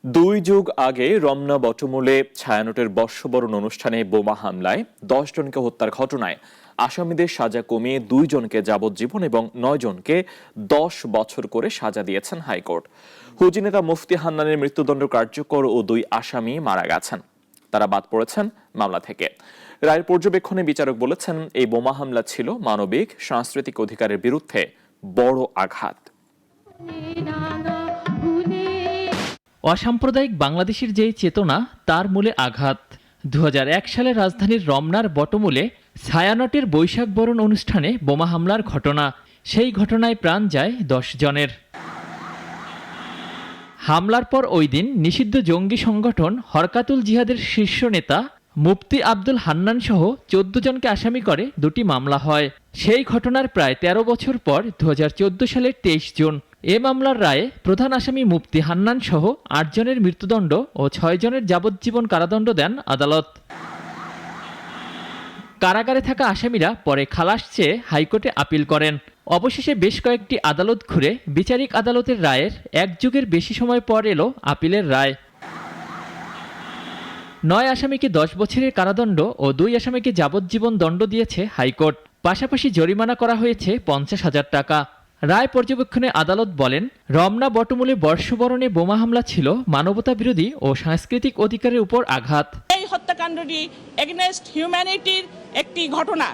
2 যুগ আগে রমনা বটমূলে ছায়ানটের বর্ষবরণ অনুষ্ঠানে বোমা হামলায় 10 জনকে হত্যার ঘটনায় আসামিদের সাজা কমিয়ে 2 জনকে যাবজ্জীবন এবং 9 জনকে 10 বছর করে সাজা দিয়েছেন হাইকোর্ট। হুজি নেতা মুফতি হান্নানের মৃত্যুদণ্ড কার্যকর ও 2 আসামি মারা গেছেন। তারা বাদ পড়েছেন মামলা থেকে। রায়ের পর্যবেক্ষণে বিচারক বলেছেন, এই বোমা হামলা ছিল মানবিক সাংস্কৃতিক অধিকারের বিরুদ্ধে বড় আঘাত। অসাম্প্রদায়িক বাংলাদেশের যে চেতনা তার মূলে আঘাত। 2001 সালে রাজধানীর রমনার বটমূলে ছায়ানটের বৈশাখ বরণ অনুষ্ঠানে বোমা হামলার ঘটনা। সেই ঘটনায় প্রাণ যায় 10 জনের। হামলার পর ওই দিন নিষিদ্ধ জঙ্গি সংগঠন হরকাতুল জিহাদের শীর্ষ নেতা মুফতি আব্দুল হান্নান সহ 14 জনকে আসামি করে 2টি মামলা হয়। সেই ঘটনার প্রায় 13 বছর পর 2014 সালের 23 জুন এ মামলার রায়ে প্রধান আসামি মুফতি হান্নান সহ 8 জনের মৃত্যুদণ্ড ও 6 জনের যাবজ্জীবন কারাদণ্ড দেন আদালত। কারাগারে থাকা আসামিরা পরে খালাস চেয়ে হাইকোর্টে আপিল করেন। অবশেষে বেশ কয়েকটি আদালত ঘুরে বিচারিক আদালতের রায়ের 1 যুগের বেশি সময় পর এলো আপিলের রায়। 9 আসামিকে 10 বছরের কারাদণ্ড ও 2 আসামিকে যাবজ্জীবন দণ্ড দিয়েছে হাইকোর্ট। পাশাপাশি জরিমানা করা হয়েছে 50,000 টাকা। রায় পর্যবেক্ষণে আদালত বলেন, রমনা বটমূলে বর্ষবরণে বোমা হামলা ছিল মানবতা বিরোধী ও সাংস্কৃতিক অধিকারের উপর আঘাত। এই হত্যাকাণ্ডটি এগেনস্ট হিউম্যানিটির একটি ঘটনা।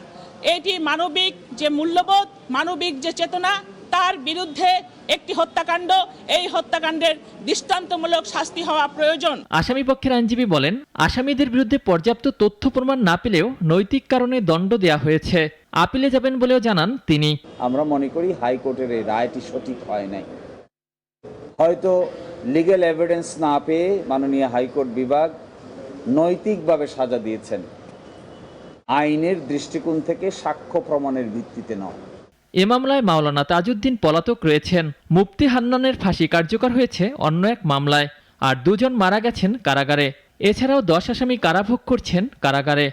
এটি মানবিক যে মূল্যবোধ, মানবিক যে চেতনা, তার বিরুদ্ধে একটি হত্যাকাণ্ড। এই হত্যাকাণ্ডের দৃষ্টান্তমূলক শাস্তি হওয়া প্রয়োজন। আসামি পক্ষের আইনজীবী বলেন, আসামিদের বিরুদ্ধে পর্যাপ্ত তথ্য প্রমাণ না পেলেও নৈতিক কারণে দণ্ড দেয়া হয়েছে। আপিলে যাবেন বলেও জানান তিনি। আমরা মনে করি হাইকোর্টের এই রায়টি সঠিক হয় নাই। হয়তো লিগ্যাল এভিডেন্স না পেয়ে মাননীয় হাইকোর্ট বিভাগ নৈতিকভাবে সাজা দিয়েছেন, আইনের দৃষ্টিকোণ থেকে সাক্ষ্য প্রমাণের ভিত্তিতে নয়। এ মামলায় মাওলানা তাজউদ্দিন পলাতক রয়েছেন। মুফতি হান্নানের ফাঁসি কার্যকর হয়েছে অন্য এক মামলায়, আর 2 জন মারা গেছেন কারাগারে। এছাড়াও 10 আসামি কারাভোগ করছেন কারাগারে।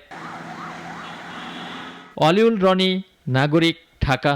অলিউল রনি, নাগরিক, ঢাকা।